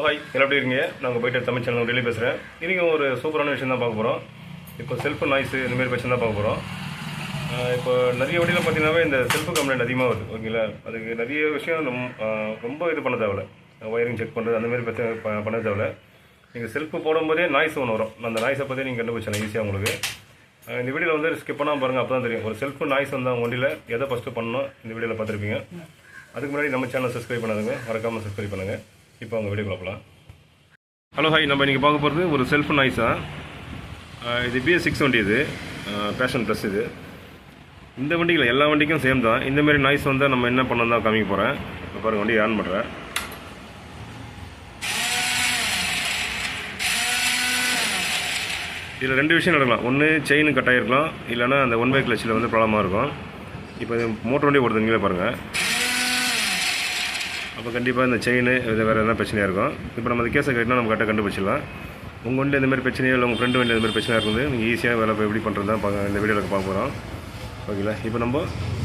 Hello hi, எல்லாம் எப்படி இருக்கீங்க? நாங்கள் போய்ட்டு தமிழ் சேனல் டெய்லி பேசுகிறேன். இன்றைக்கி ஒரு சூப்பரான விஷயம் தான் பார்க்க போகிறோம். இப்போ செல்ஃபு நாய்ஸு இந்தமாரி பிரச்சனை தான் பார்க்க போகிறோம். இப்போ நிறைய வழியில் பார்த்தீங்கன்னாவே இந்த செல்ஃபு கம்ப்ளைண்ட் அதிகமாக வருது. ஓகேங்களா? அதுக்கு நிறைய விஷயம் ரொம்ப இது பண்ண தேவையில்ல. ஒயரிங் செக் பண்ணுறது அந்தமாரி பிரச்சனை பண்ண தேவையில்ல. நீங்கள் செல்ஃபு போடும்போதே நாய்ஸ் ஒன்று வரும். அந்த நாய்ஸை பற்றி நீங்கள் கண்டுபிடிச்சலாம் ஈஸியாக உங்களுக்கு. இந்த வீடியோவில் வந்து ஸ்கிப் பண்ணாமல் பாருங்கள், அப்போ தான் தெரியும். ஒரு செல்ஃபு நாய்ஸ் வந்து அவங்க வண்டியில் எதை ஃபஸ்ட்டு பண்ணணும் இந்த வீடியோவில் பார்த்துருப்பீங்க. அதுக்கு முன்னாடி நம்ம சேனல் சப்ஸ்கிரைப் பண்ணாதுங்க, மறக்காமல் சப்ஸ்கிரைப் பண்ணுங்கள். இப்போ அவங்க வீடியோ பார்க்கலாம். ஹலோ ஹாய், நம்ம இன்றைக்கி பார்க்க போகிறது ஒரு செல்ஃப் நாய்ஸா. இது BS6 வண்டி, இது பேஷன் ப்ளஸ். இது இந்த வண்டியில் எல்லா வண்டிக்கும் சேம் தான். இந்தமாரி நாய்ஸ் வந்தால் நம்ம என்ன பண்ணணும் தான் காமிக்க போகிறேன். இப்போ பாருங்கள், வண்டி ஆன் பண்ணுறேன். இதில் ரெண்டு விஷயம் நடக்கலாம். ஒன்று செயின் கட் ஆகிருக்கலாம், இல்லைனா அந்த ஒன் வே கிளச்சில் வந்து ப்ராப்ளமாக இருக்கும். இப்போ இது மோட்டர் வண்டி ஓடுது, நீங்களே பாருங்கள். அப்போ கண்டிப்பாக இந்த செயின் இது வேறு எதனா பிரச்சனையாக இருக்கும். இப்போ நம்ம அந்த கேஸை கேட்டால் நம்ம கரெக்டாக கண்டுபிடிச்சிடலாம். உங்கள் வண்டி இந்தமாதிரி பிரச்சனையோ இல்லை உங்கள் ஃப்ரெண்டு வண்டி இந்தமாதிரி பிரச்சனையாக இருக்குது, நீங்கள் ஈஸியாக வேலை எப்படி பண்ணுறது தான் இந்த வீடியோவில் பார்க்க போகிறோம். ஓகேங்களா? இப்போ நம்ம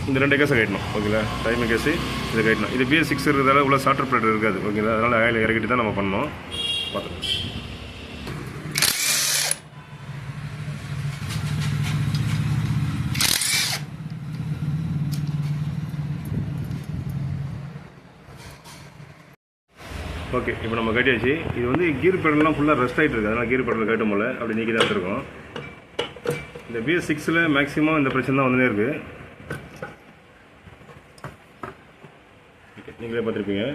இந்த ரெண்டு கேஸை கட்டணும். ஓகேங்களா? டைமிங் கேஸு இதை கட்டணும். இது BS6 இருக்கிறதால உள்ள சார்ட்டர் பிளேட் இருக்காது. ஓகேங்களா? அதனால் ஆயில் இறக்கிட்டு தான் நம்ம பண்ணணும். பார்த்துக்கலாம். ஓகே, இப்போ நம்ம கட்டியாச்சு. இது வந்து கீர் பெடல்லாம் ஃபுல்லாக ரெஸ்ட் ஆகிட்டு இருக்குது. அதனால் கீர் பெடலில் கட்டும் போல் அப்படி நீக்கி தான் இருக்கும். இந்த BS6 மேக்ஸிமம் இந்த பிரச்சனை தான் வந்துனே இருக்குது. நீங்களே பார்த்துருப்பீங்க,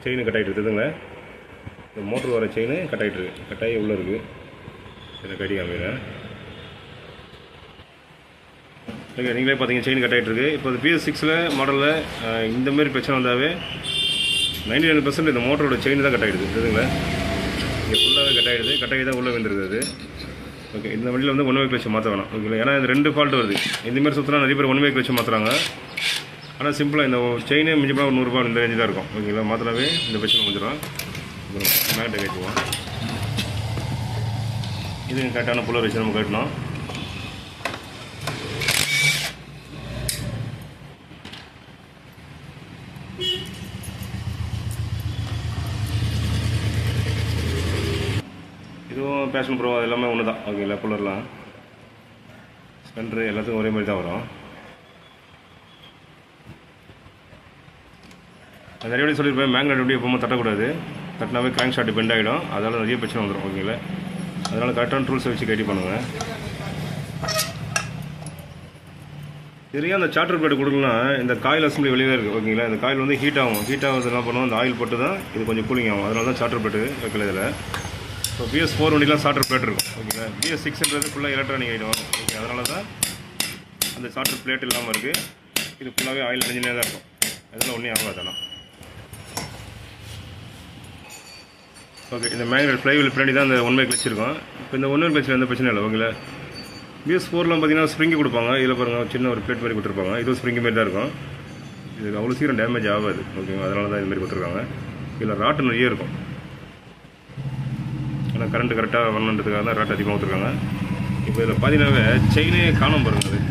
செயின் கட் ஆகிட்டு இருக்குதுங்க. இந்த மோட்ரு வர செயின் கட் ஆகிட்டு இருக்குது, கட்டாயி உள்ளே இருக்குது. இதை கட்டி காமிக்கிறேன். ஓகே, நீங்களே பார்த்தீங்க, செயின் கட் ஆகிட்டு இருக்குது. இப்போ BS6 மாடலில் இந்தமாரி பிரச்சனை வந்தாவே 99% இந்த மோட்டரோட செயின் தான் கட் ஆகிடுது. இதுங்களா, இங்கே ஃபுல்லாகவே கட் ஆகிடுது. கட்டாகி தான் உள்ளே வந்துருக்குது. ஓகே, இந்த வண்டியில் வந்து ஒன் வே கிளச்சு மாற்ற வேணாம். ஓகேங்களா? ஏன்னா இது ரெண்டு ஃபால்ட் வருது. இந்தமாரி சுற்றினா நிறைய பேர் ஒன் வே கிளச்சு மாற்றுறாங்க. ஆனால் சிம்பிளாக இந்த செயினே மிஞ்சி போனால் ஒரு 100 ரூபா இந்த ரேஞ்சு தான் இருக்கும். ஓகேங்களா? மாற்றினாவே இந்த பிரச்சனை வந்துடும். மேக்னெட்டை கட்டுவோம். இது கரெக்டான புல்லர் வச்சு நம்ம கட்டணும். இதுவும் பேஷன் ப்ரோ எல்லாமே ஒன்று தான். ஓகேங்களா? புல்லர்லாம் ஸ்பெண்டரு எல்லாத்துக்கும் ஒரே மாதிரி தான் வரும். அது நிறைய வாட்டி சொல்லியிருப்பேன், மேக்னெட் எப்படி எப்போவுமே தட்டக்கூடாது. தட்டினாவே கிராங்க் ஷாட் பெண்ட் ஆகிடும். அதனால் நிறைய பிரச்சனை வந்துடும். ஓகேங்களா? அதனால் கரெக்டான டூல்ஸை வச்சு கட்டி பண்ணுவேன். இதுலேயே அந்த சார்ட்டர் பிளேட் கொடுக்கலாம். இந்த காயில் அசம்பிளி வெளியே இருக்குது. ஓகேங்களா? இந்த காயில் வந்து ஹீட் ஆகும். ஹீட் ஆகுது என்ன பண்ணுவோம், அந்த ஆயில் போட்டு தான் இது கொஞ்சம் கூலிங் ஆகும். அதனால தான் சார்ட்டர் பிளேட்டு வைக்கல இதில். இப்போ BS4 வண்டிலாம் சார்ட்டர் பிளேட் இருக்கும். ஓகேங்களா? BS6ன்றது ஃபுல்லாக எலக்ட்ரானிக் ஐட்டம். ஓகே, அதனால தான் அந்த சார்ட்டர் பிளேட் இல்லாமல் இருக்குது. இது ஃபுல்லாகவே ஆயில் அடிஞ்சினே தான் இருக்கும். அதெல்லாம் ஒன்றும் ஆகாதெல்லாம். ஓகே, இந்த மேக்னெட் ஃப்ளைவில் பின்னாடி தான் அந்த ஒன் வே கிளச் இருக்கும். இப்போ இந்த ஒன் வே கிளச்சில் எந்த பிரச்சனை இல்லை. ஓகேங்களா? BS4லாம் பார்த்தீங்கன்னா ஸ்ப்ரிங்கு கொடுப்பாங்க. இதில் பாருங்கள், சின்ன ஒரு பிளேட் மாதிரி கொடுத்துருப்பாங்க. இதுவும் ஸ்ப்ரிங்கு மாரி தான் இருக்கும். இது அவ்வளோ சீக்கிரம் டேமேஜ் ஆகாது. ஓகேங்களா? அதனால தான் இதுமாரி கொடுத்துருக்காங்க. இதில் ராட்டு நிறைய இருக்கும். ஏன்னா கரண்ட்டு கரெக்டாக வரணுன்றதுக்காக தான் ராட் அதிகமாக கொடுத்துருக்காங்க. இப்போ இதில் பார்த்தீங்கன்னாவே செயினே காணாமல் பாருங்கள்.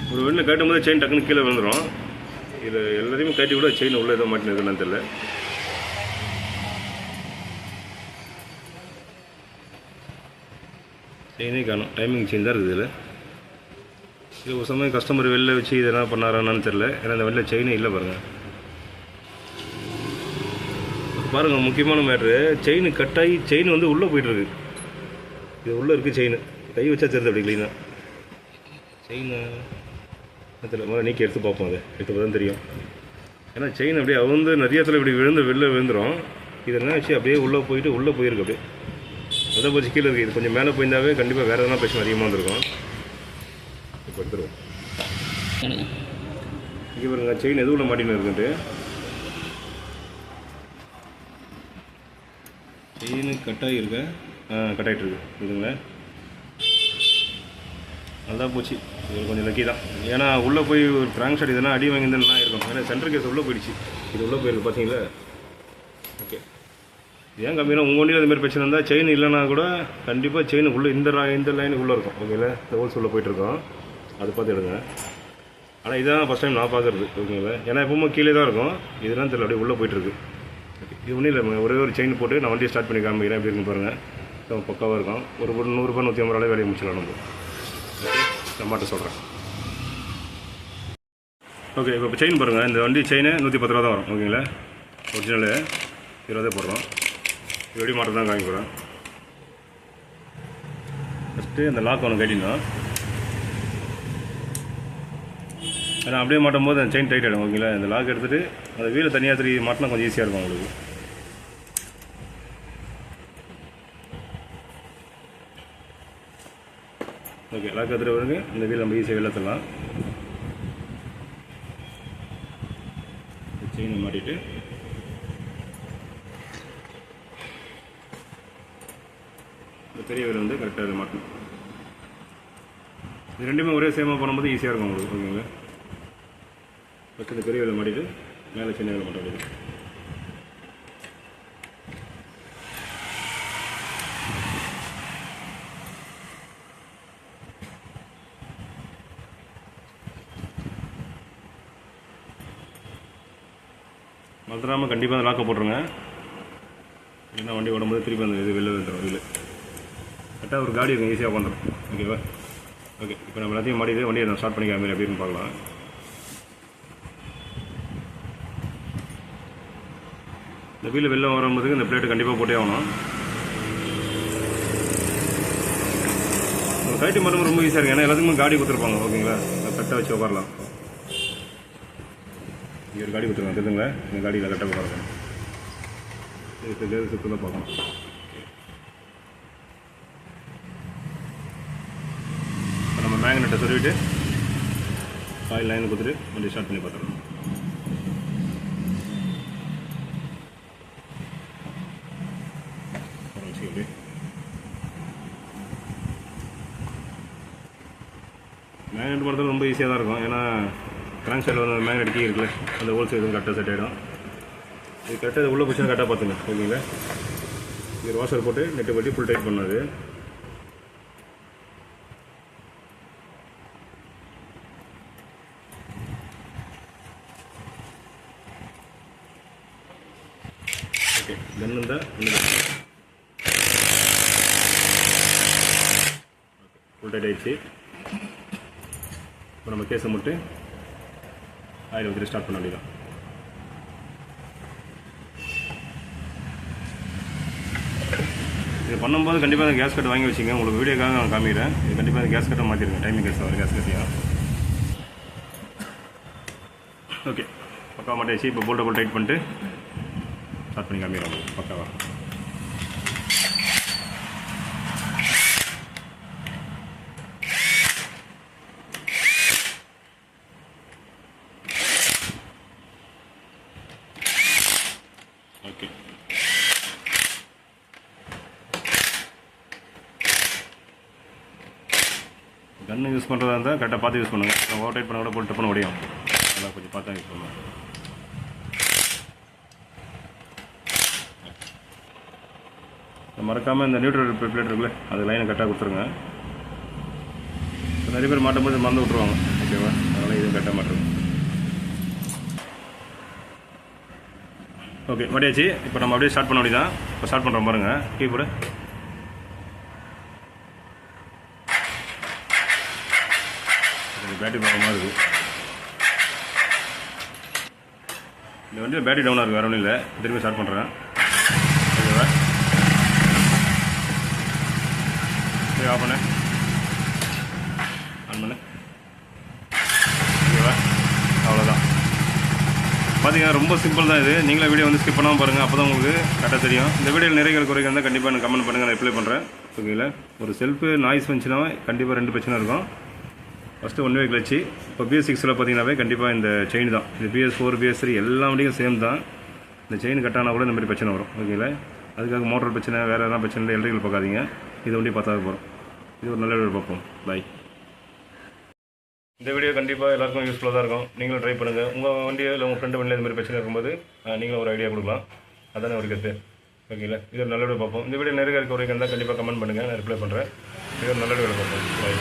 அது ஒரு வெளியில் கட்டும் போது செயின் டக்குன்னு கீழே விழுந்துடும். இதில் எல்லாத்தையுமே கட்டி கூட செயின் உள்ளே எதுவும் மாட்டினு இருக்குன்னு தெரியல. செயினே காணும். டைமிங் செயின் தான் இருக்குது இதில். இது ஒரு சமயம் கஸ்டமர் வெளில வச்சு இதெல்லாம் பண்ணாரான்னு தெரில. ஏன்னா இந்த வெளில செயினே இல்லை பாருங்கள். பாருங்கள், முக்கியமான மேட்ரு, செயின் கட்டாகி செயின் வந்து உள்ளே போய்ட்டுருக்கு. இது உள்ளே இருக்குது செயின். கை வச்சா தெரியுது அப்படி க்ளீனாக. செயின் தெரியல, முதல்ல நீக்கி எடுத்து பார்ப்போம். அதை எடுத்து தான் தெரியும். ஏன்னா செயின் அப்படியே வந்து நிறைய இடத்துல இப்படி வெளில விழுந்துடும். இதெல்லாம் வச்சு அப்படியே உள்ளே போயிருக்கு. அப்படியே அதை போச்சு கீழே இருக்குது. இது கொஞ்சம் மேலே போயிருந்தாவே கண்டிப்பாக வேறு எதனா பிரச்சனை அதிகமாக வந்துருக்கும். இப்போ எடுத்துருவோம். இங்கே பாருங்க, செயின் எது உள்ள மாட்டின்னு இருக்குன்ட்டு. செயின் கட்டாகிருக்க கட்டாகிட்டுருக்கு. இதுங்களா, நல்லா போச்சு. இது கொஞ்சம் லக்கி தான். ஏன்னா உள்ளே போய் ஒரு கிராங்க் ஷாட் இதெல்லாம் அடி வாங்கியிருந்தேன்னா இருக்கும். ஏன்னா சென்ட்ரல் கேஸ் உள்ளே போயிடுச்சு. இது உள்ளே போயிருக்கு பார்த்தீங்களா? ஓகே, ஏன் கம்மியாக உங்கள் வண்டியில் அதுமாதிரி பிரச்சனை இருந்தால் செயின் இல்லைனா கூட கண்டிப்பாக செயின் உள்ளே இந்த லைனுக்கு உள்ளே இருக்கும். ஓகேங்களா? இந்த ஹோல்ஸ் உள்ளே போயிட்டுருக்கோம். அதை பார்த்து எடுங்க. ஆனால் இதான் ஃபஸ்ட் டைம் நான் பார்க்குறது. ஓகேங்களா? ஏன்னா எப்பவுமே கீழே தான் இருக்கும். இதெல்லாம் தெரியல, அப்படியே உள்ளே போயிட்டுருக்கு. ஓகே, இது ஒன்றும் இல்லை, ஒரே ஒரு செயின் போட்டு நான் வண்டியை ஸ்டார்ட் பண்ணி காமிக்கிறேன். எப்படி இருக்குன்னு பாருங்கள். பக்காவாக இருக்கும். ஒரு 100 150 ரூபா வேலையை முடிச்சிடலாம் நம்ம. ஓகே, நம்மகிட்ட சொல்கிறேன். ஓகே, இப்போ செயின் பாருங்கள். இந்த வண்டி செயின் 110 ரூபா தான் வரும். ஓகேங்களா, ஒரிஜினலு 20 போடுறோம். எப்படி மாட்டம் தான் காமிக்கிறேன். ஃபஸ்ட்டு அந்த லாக் ஒன்று கட்டிடணும். ஏன்னா அப்படியே மாட்டும் போது அந்த செயின் டைட் ஆகிடும். ஓகேங்களா, இந்த லாக் எடுத்துகிட்டு அந்த வீலை தனியாக திருப்பி மாட்டினா கொஞ்சம் ஈஸியாக இருக்கும் உங்களுக்கு. ஓகே, லாக் எடுத்துகிட்டு பிறகு இந்த வீல் நம்ம ஈஸியாக வெளிலத்தலாம். செயினை மாட்டிட்டு இந்த பெரிய வீல் வந்து கரெக்டாக இது மாட்டணும். இது ரெண்டுமே ஒரே சேமாக பண்ணும்போது ஈஸியாக இருக்கும் உங்களுக்கு. ஓகேங்களா, ஃபஸ்ட்டு இந்த பெரிய வீலை மாட்டிட்டு மேலே சின்ன வீலை மாட்ட முடியும். மறந்துடாமல் கண்டிப்பாக அந்த லாக்கை போட்டுருங்க. இல்லைன்னா வண்டி ஓடும்போது திருப்பி அந்த இது வெளில வந்துடும். வீல் கரெக்டாக ஒரு காடி இருக்கும், ஈஸியாக உட்காந்துரும். ஓகேவா. ஓகே, இப்போ நம்ம எல்லாத்தையும் மாட்டிட்டு வண்டியை நான் ஸ்டார்ட் பண்ணிக்காம மாதிரி அப்படின்னு பார்க்கலாம். இந்த வீல் வெளில வரும்போதுக்கு இந்த பிளேட்டு கண்டிப்பாக போட்டே ஆகணும். கைட்டு மட்டும் ரொம்ப ஈஸியாக இருக்கும். ஏன்னா எல்லாத்துக்குமே காடி கொடுத்துருப்பாங்க. ஓகேங்களா, கரெக்டாக வச்சு உட்காரலாம். இங்கே ஒரு காடி கொடுத்துருங்க தெரிஞ்சுங்களா. இந்த காடியில் கரெக்டாக உட்காரலாம். இது சுத்தமாக பார்க்கணும். இப்போ நம்ம மேக்னெட்டை சொல்லிவிட்டு ஆயில் லைன் கொடுத்துட்டு வண்டி ஸ்டார்ட் பண்ணி பார்த்துருவோம். மேக்னெட் பண்ணுறது ரொம்ப ஈஸியாக தான் இருக்கும். ஏன்னா கிராங்க் சைடில் வந்து மேக்னெட் கீ இருக்குல்ல, அந்த ஹோல் சைடு கரெக்டாக செட் ஆகிடும். இது கரெக்டாக இது உள்ள பொசிஷன் கரெக்டாக பார்த்துங்க. ஓகேங்களா, இது வாஷர் போட்டு நெட்டு பட்டி ஃபுல் டைட் பண்ணாது. ஓகே, கன் இருந்தால் ஃபுல் டைட் ஆகிடுச்சு. இப்போ நம்ம கேஸை மட்டும் ஆயில் ஊற்றிட்டு ஸ்டார்ட் பண்ண வேண்டியதான். இது பண்ணும்போது கண்டிப்பாக அந்த கேஸ் கட் வாங்கி வச்சுங்க. உங்களுக்கு வீடியோக்காக நான் காமிக்கிறேன். இது கண்டிப்பாக அந்த கேஸ் கட்டை மாற்றிடுங்க. டைமிங் கேஸ் வர கேஸ் கட்டியா. ஓகே, பக்காவாக மாட்டியாச்சு. இப்போ போல்ட்டை டைட் பண்ணிட்டு ஸ்டார்ட் பண்ணி காமிக்கிறோம் பக்காவா. ஓகே, கன்று யூஸ் பண்ணுறதா இருந்தால் கரெக்டாக பார்த்து யூஸ் பண்ணுங்கள். ஓவர் டைட் பண்ண கூட போட்டு பண்ண முடியும். நல்லா கொஞ்சம் பார்த்தா யூஸ் பண்ணுவேன். மறக்காமல் இந்த நியூட்ரல் பிளேட் இருக்குல்ல, அது லைனை கரெக்டாக கொடுத்துருங்க. நிறைய பேர் மாட்டும்போது மறந்து விட்ருவாங்க. ஓகேவா, அதனால் இதுவும் கரெக்டாக மாட்டுருங்க. ஓகே, மாட்டியாச்சு. இப்போ நம்ம அப்படியே ஸ்டார்ட் பண்ண வேண்டியதான். இப்போ ஸ்டார்ட் பண்ணுறோம் பாருங்கள். கீபோர்டு பேட்டரி ப்ராப்ளமாக இருக்குது. இந்த வண்டியில் பேட்டரி டவுனாக இருக்குது, வேறு ஒன்றும் இல்லை. திரும்பி ஸ்டார்ட் பண்ணுறேன். ஓகேவா, சரி ஆஃப் பண்ணு, ஆன் பண்ணு. ஓகேவா, அவ்வளோதான். பார்த்தீங்கன்னா ரொம்ப சிம்பிள் தான் இது. நீங்களே வீடியோ வந்து ஸ்கிப் பண்ணாமல் பாருங்கள். அப்போ தான் உங்களுக்கு கரெக்டாக தெரியும். இந்த வீடியோவில் நிறைய குறைகள் இருந்தால் கண்டிப்பாக எனக்கு கமெண்ட் பண்ணுங்கள், நான் ரிப்ளை பண்ணுறேன். ஓகேங்களா, ஒரு செல்ஃபு நாய்ஸ் வந்துச்சுன்னா கண்டிப்பாக 2 பிரச்சனை இருக்கும். First one way clutch. இப்போ BS6 பார்த்தீங்கன்னாவே கண்டிப்பாக இந்த செயின் தான். இந்த BS4 BS3 எல்லா வண்டியும் சேம் தான். இந்த செயின் கட்டானா கூட இந்த மாதிரி பிரச்சனை வரும். ஓகேங்களா, அதுக்காக மோட்டர் பிரச்சனை வேறு எதனா பிரச்சனை இல்லை, எலக்ட்ரிக்கல் பார்க்காதீங்க. இது வண்டி பார்த்தா போகிறோம். இது ஒரு நல்ல வீடியோ பார்ப்போம். பாய். இந்த வீடியோ கண்டிப்பாக எல்லாருக்கும் யூஸ்ஃபுல்லாக தான் இருக்கும். நீங்களும் ட்ரை பண்ணுங்கள். உங்கள் வண்டியோ இல்லை உங்கள் ஃப்ரெண்டு வண்டியில் இந்த மாதிரி பிரச்சனை இருக்கும்போது நீங்களும் ஒரு ஐடியா கொடுக்கலாம். அதானே ஒரு கருத்து. ஓகேங்களா, இது ஒரு நல்ல வீடியோ பார்ப்போம். இந்த வீடியோ நிறைய இருக்க வரைக்கும் இருந்தால் கண்டிப்பாக கமெண்ட் பண்ணுங்கள், நான் ரிப்ளை பண்ணுறேன். இது ஒரு நல்ல வீடியோ பார்ப்போம். பாய்.